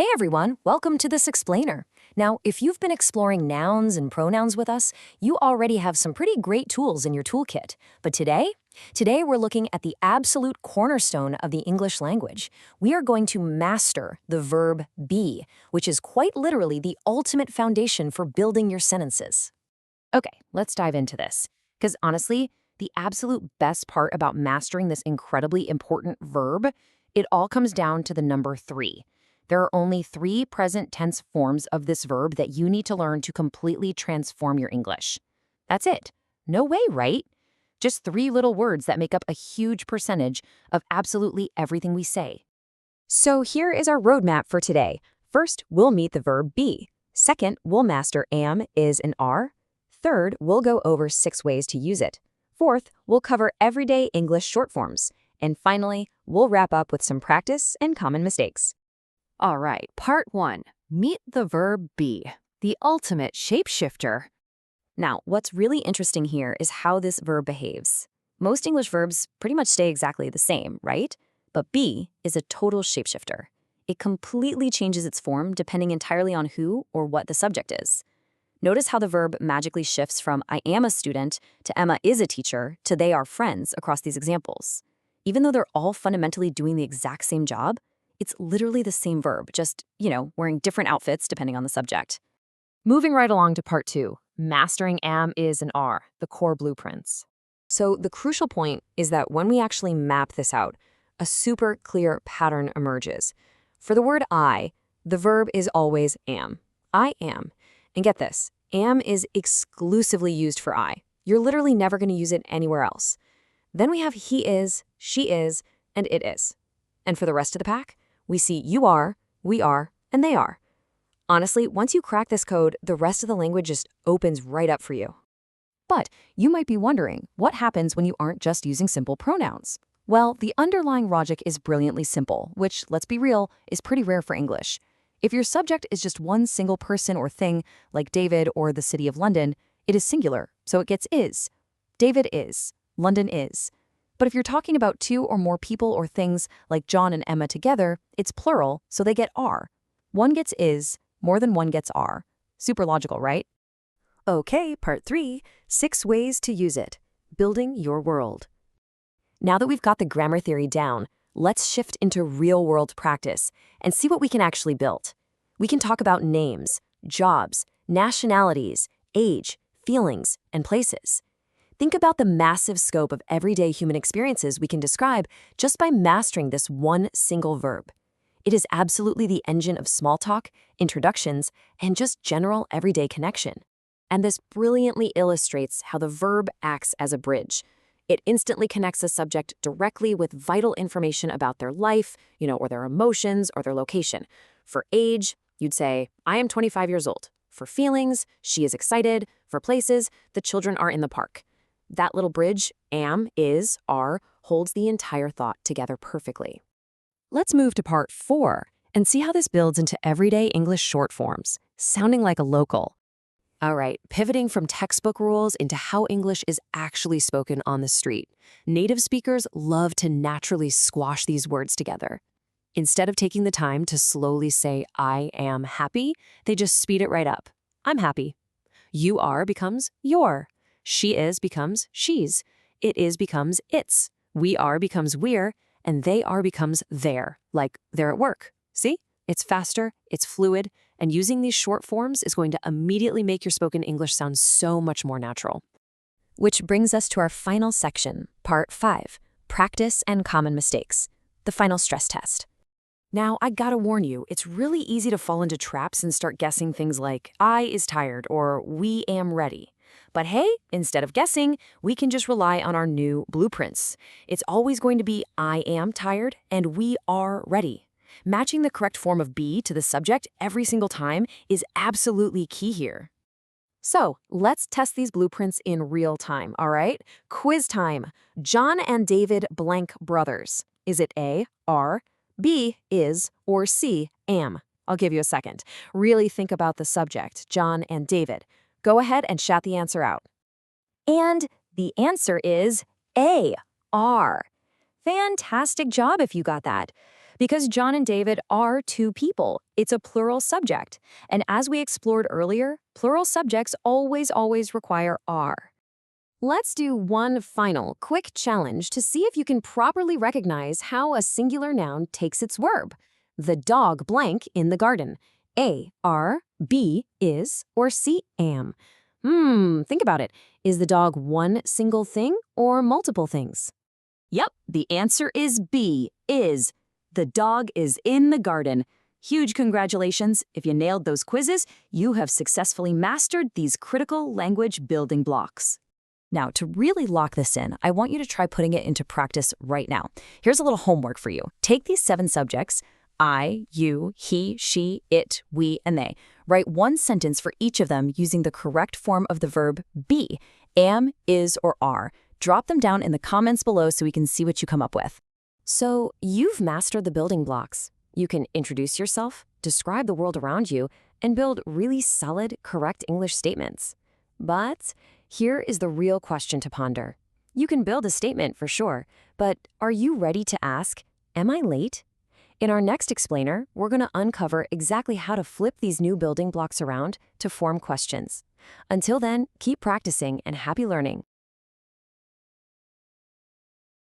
Hey everyone, welcome to this explainer. Now, if you've been exploring nouns and pronouns with us, you already have some pretty great tools in your toolkit. But today we're looking at the absolute cornerstone of the English language. We are going to master the verb be, which is quite literally the ultimate foundation for building your sentences. Okay, let's dive into this. Because honestly, the absolute best part about mastering this incredibly important verb, it all comes down to the number 3. There are only 3 present tense forms of this verb that you need to learn to completely transform your English. That's it. No way, right? Just 3 little words that make up a huge percentage of absolutely everything we say. So here is our roadmap for today. First, we'll meet the verb be. Second, we'll master am, is, and are. Third, we'll go over 6 ways to use it. Fourth, we'll cover everyday English short forms. And finally, we'll wrap up with some practice and common mistakes. All right, part 1. Meet the verb be, the ultimate shapeshifter. Now, what's really interesting here is how this verb behaves. Most English verbs pretty much stay exactly the same, right? But be is a total shapeshifter. It completely changes its form depending entirely on who or what the subject is. Notice how the verb magically shifts from I am a student to Emma is a teacher to they are friends across these examples. Even though they're all fundamentally doing the exact same job, it's literally the same verb, just, wearing different outfits depending on the subject. Moving right along to part 2, mastering am, is, and are, the core blueprints. So the crucial point is that when we actually map this out, a super clear pattern emerges. For the word I, the verb is always am. I am. And get this, am is exclusively used for I. You're literally never going to use it anywhere else. Then we have he is, she is, and it is. And for the rest of the pack, we see you are, we are, and they are. Honestly, once you crack this code, the rest of the language just opens right up for you. But you might be wondering, what happens when you aren't just using simple pronouns? Well, the underlying logic is brilliantly simple, which, let's be real, is pretty rare for English. If your subject is just one single person or thing, like David or the city of London, it is singular, so it gets is. David is, London is. But if you're talking about 2 or more people or things, like John and Emma together, it's plural, so they get are. One gets is, more than one gets are. Super logical, right? Okay, part 3, 6 ways to use it. Building your world. Now that we've got the grammar theory down, let's shift into real-world practice and see what we can actually build. We can talk about names, jobs, nationalities, age, feelings, and places. Think about the massive scope of everyday human experiences we can describe just by mastering this one single verb. It is absolutely the engine of small talk, introductions, and just general everyday connection. And this brilliantly illustrates how the verb acts as a bridge. It instantly connects a subject directly with vital information about their life, or their emotions or their location. For age, you'd say, I am 25 years old. For feelings, she is excited. For places, the children are in the park. That little bridge, am, is, are, holds the entire thought together perfectly. Let's move to part 4 and see how this builds into everyday English short forms, sounding like a local. All right, pivoting from textbook rules into how English is actually spoken on the street. Native speakers love to naturally squash these words together. Instead of taking the time to slowly say, I am happy, they just speed it right up. I'm happy. You are becomes your. She is becomes she's. It is becomes its. We are becomes we're. And they are becomes their, like they're at work. See? It's faster, it's fluid, and using these short forms is going to immediately make your spoken English sound so much more natural. Which brings us to our final section, part 5, practice and common mistakes, the final stress test. Now, I gotta warn you, it's really easy to fall into traps and start guessing things like, I is tired or we am ready. But hey, instead of guessing, we can just rely on our new blueprints. It's always going to be I am tired and we are ready. Matching the correct form of be to the subject every single time is absolutely key here. So let's test these blueprints in real time, all right? Quiz time. John and David blank brothers. Is it A, are, B, is, or C, am? I'll give you a second. Really think about the subject, John and David. Go ahead and shout the answer out. And the answer is A, are. Fantastic job if you got that. Because John and David are two people. It's a plural subject. And as we explored earlier, plural subjects always require are. Let's do one final quick challenge to see if you can properly recognize how a singular noun takes its verb. The dog blank in the garden. A, are, B, is, or C, am. Think about it. Is the dog one single thing or multiple things? Yep, the answer is B, is. The dog is in the garden. Huge congratulations. If you nailed those quizzes, you have successfully mastered these critical language building blocks. Now, to really lock this in, I want you to try putting it into practice right now. Here's a little homework for you. Take these 7 subjects, I, you, he, she, it, we, and they. Write one sentence for each of them using the correct form of the verb be, am, is, or are. Drop them down in the comments below so we can see what you come up with. So, you've mastered the building blocks. You can introduce yourself, describe the world around you, and build really solid, correct English statements. But here is the real question to ponder. You can build a statement for sure, but are you ready to ask, am I late? In our next explainer, we're going to uncover exactly how to flip these new building blocks around to form questions. Until then, keep practicing and happy learning.